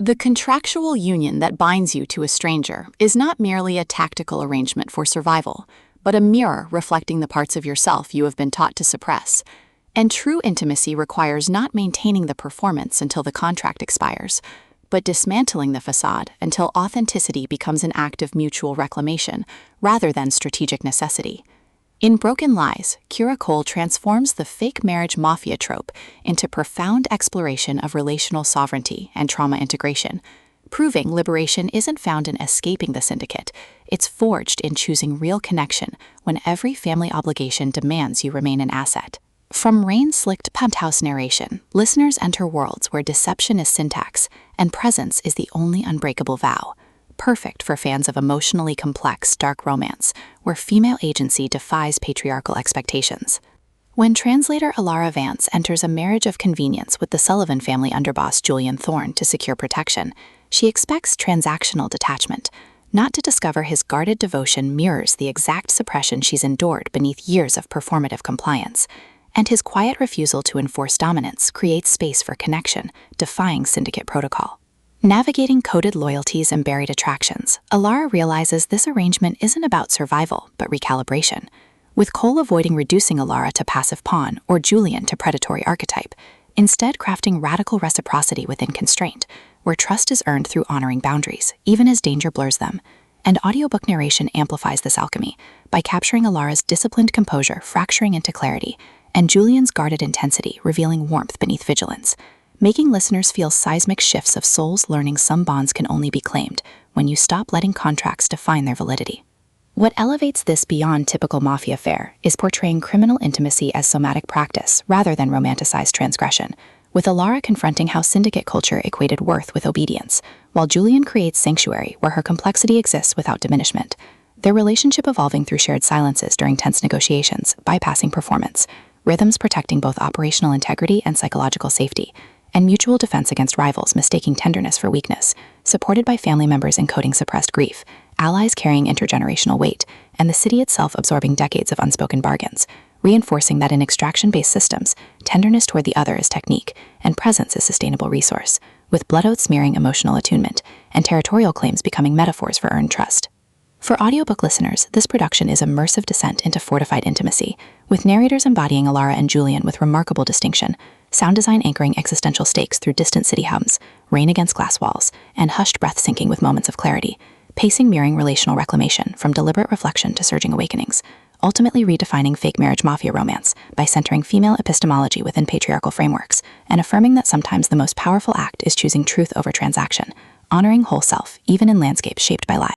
The contractual union that binds you to a stranger is not merely a tactical arrangement for survival, but a mirror reflecting the parts of yourself you have been taught to suppress. And true intimacy requires not maintaining the performance until the contract expires, but dismantling the facade until authenticity becomes an act of mutual reclamation rather than strategic necessity. In Broken Lies, KiraCole transforms the fake marriage mafia trope into profound exploration of relational sovereignty and trauma integration, proving liberation isn't found in escaping the syndicate, it's forged in choosing real connection when every family obligation demands you remain an asset. From rain-slicked penthouse narration, listeners enter worlds where deception is syntax and presence is the only unbreakable vow. Perfect for fans of emotionally complex, dark romance, where female agency defies patriarchal expectations. When translator Alara Vance enters a marriage of convenience with the Sullivan family underboss Julian Thorne to secure protection, she expects transactional detachment, not to discover his guarded devotion mirrors the exact suppression she's endured beneath years of performative compliance. And his quiet refusal to enforce dominance creates space for connection, defying syndicate protocol. Navigating coded loyalties and buried attractions, Alara realizes this arrangement isn't about survival, but recalibration. With Cole avoiding reducing Alara to passive pawn or Julian to predatory archetype, instead crafting radical reciprocity within constraint, where trust is earned through honoring boundaries, even as danger blurs them. And audiobook narration amplifies this alchemy by capturing Alara's disciplined composure fracturing into clarity, and Julian's guarded intensity revealing warmth beneath vigilance, making listeners feel seismic shifts of souls learning some bonds can only be claimed when you stop letting contracts define their validity. What elevates this beyond typical mafia fare is portraying criminal intimacy as somatic practice rather than romanticized transgression, with Alara confronting how syndicate culture equated worth with obedience, while Julian creates sanctuary where her complexity exists without diminishment, their relationship evolving through shared silences during tense negotiations, bypassing performance, rhythms protecting both operational integrity and psychological safety, and mutual defense against rivals mistaking tenderness for weakness, supported by family members encoding suppressed grief, allies carrying intergenerational weight, and the city itself absorbing decades of unspoken bargains, reinforcing that in extraction-based systems, tenderness toward the other is technique, and presence is sustainable resource, with blood oaths smearing emotional attunement, and territorial claims becoming metaphors for earned trust. For audiobook listeners, this production is immersive descent into fortified intimacy, with narrators embodying Alara and Julian with remarkable distinction, sound design anchoring existential stakes through distant city hums, rain against glass walls, and hushed breath syncing with moments of clarity, pacing mirroring relational reclamation from deliberate reflection to surging awakenings, ultimately redefining fake marriage mafia romance by centering female epistemology within patriarchal frameworks and affirming that sometimes the most powerful act is choosing truth over transaction, honoring whole self even in landscapes shaped by lies.